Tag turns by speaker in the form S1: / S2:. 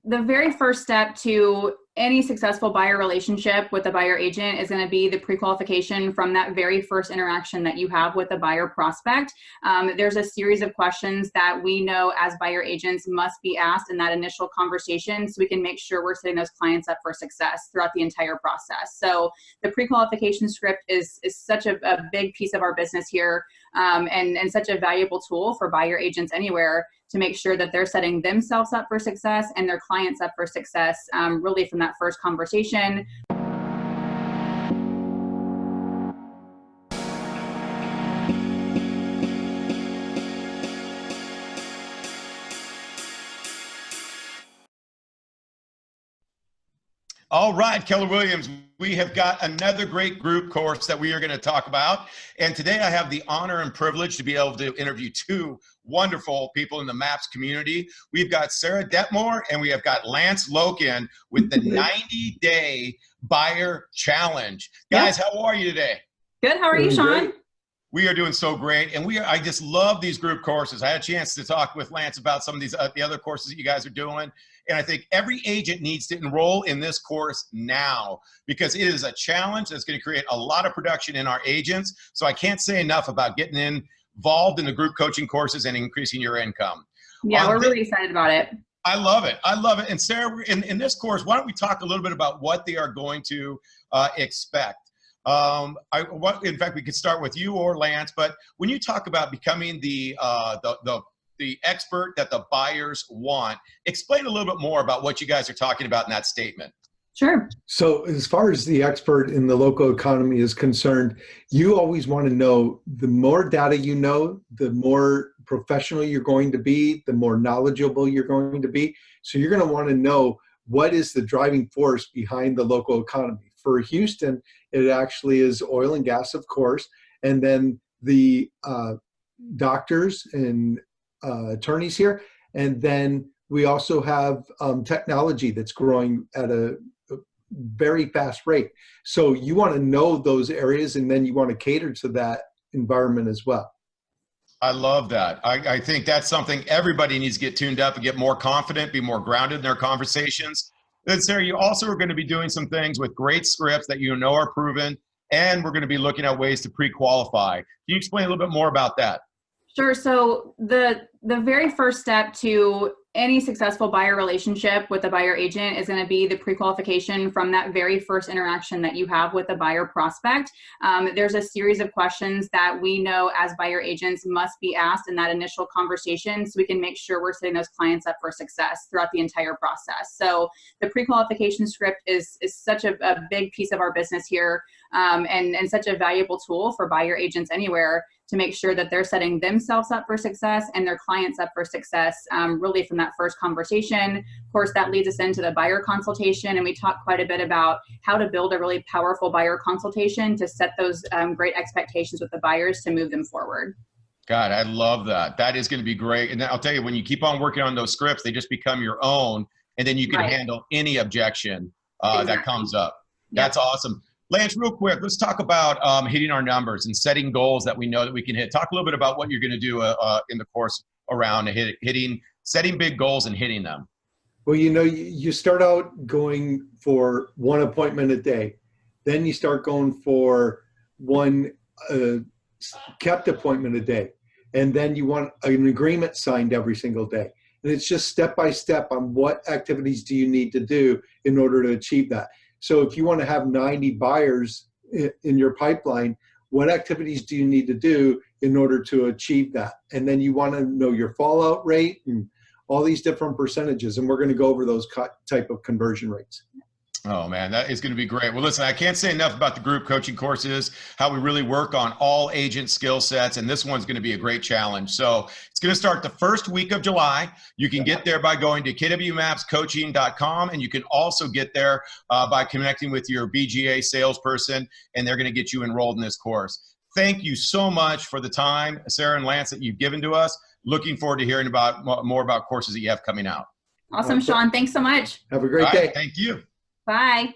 S1: the very first step to any successful buyer relationship with a buyer agent is going to be the pre-qualification from that very first interaction that you have with the buyer prospect. There's a series of questions that we know as buyer agents must be asked in that initial conversation so we can make sure we're setting those clients up for success throughout the entire process. So the pre-qualification script is such a big piece of our business here, and such a valuable tool for buyer agents anywhere to make sure that they're setting themselves up for success and their clients up for success, really from that first conversation.
S2: All right, Keller Williams, we have got another great group course that we are going to talk about. And today I have the honor and privilege to be able to interview two wonderful people in the MAPS community. We've got Sarah Detmore and we have got Lance Loken with the 90-day buyer challenge. Guys, how are you today?
S1: Good. How are you, Sean?
S2: We are doing so great, and I just love these group courses. I had a chance to talk with Lance about some of these the other courses that you guys are doing, and I think every agent needs to enroll in this course now because it is a challenge that's going to create a lot of production in our agents. So I can't say enough about getting involved in the group coaching courses and increasing your income.
S1: Yeah, we're really excited about it.
S2: I love it. I love it. And Sarah, in this course, why don't we talk a little bit about what they are going to expect? In fact, we could start with you or Lance, but when you talk about becoming the expert that the buyers want, explain a little bit more about what you guys are talking about in that statement.
S1: Sure.
S3: So as far as the expert in the local economy is concerned, you always want to know the more data you know, the more professional you're going to be, the more knowledgeable you're going to be. So you're going to want to know what is the driving force behind the local economy. For Houston, it actually is oil and gas, of course, and then the doctors and attorneys here. And then we also have technology that's growing at a very fast rate. So you want to know those areas, and then you want to cater to that environment as well.
S2: I love that. I think that's something everybody needs to get tuned up and get more confident, be more grounded in their conversations. Then, Sarah, you also are going to be doing some things with great scripts that you know are proven, and we're going to be looking at ways to pre-qualify. Can you explain a little bit more about that?
S1: Sure. So the very first step to any successful buyer relationship with a buyer agent is going to be the pre-qualification from that very first interaction that you have with the buyer prospect. There's a series of questions that we know as buyer agents must be asked in that initial conversation so we can make sure we're setting those clients up for success throughout the entire process. So the pre-qualification script is such a big piece of our business here, and such a valuable tool for buyer agents anywhere to make sure that they're setting themselves up for success and their clients up for success, really from that first conversation. Of course, that leads us into the buyer consultation, and we talk quite a bit about how to build a really powerful buyer consultation to set those great expectations with the buyers to move them forward.
S2: God, I love that. That is going to be great. And I'll tell you, when you keep on working on those scripts, they just become your own, and then you can handle any objection that comes up. Yep. That's awesome. Lance, real quick, let's talk about hitting our numbers and setting goals that we know that we can hit. Talk a little bit about what you're going to do in the course around setting big goals and hitting them.
S3: Well, you start out going for one appointment a day. Then you start going for one kept appointment a day. And then you want an agreement signed every single day. And it's just step by step on what activities do you need to do in order to achieve that. So if you want to have 90 buyers in your pipeline, what activities do you need to do in order to achieve that? And then you want to know your fallout rate and all these different percentages. And we're going to go over those type of conversion rates.
S2: Oh man, that is going to be great. Well, listen, I can't say enough about the group coaching courses, how we really work on all agent skill sets. And this one's going to be a great challenge. So it's going to start the first week of July. You can get there by going to kwmapscoaching.com. And you can also get there by connecting with your BGA salesperson, and they're going to get you enrolled in this course. Thank you so much for the time, Sarah and Lance, that you've given to us. Looking forward to hearing more about courses that you have coming out.
S1: Awesome, Sean. Thanks so much.
S3: Have a great day.
S2: Thank you.
S1: Bye.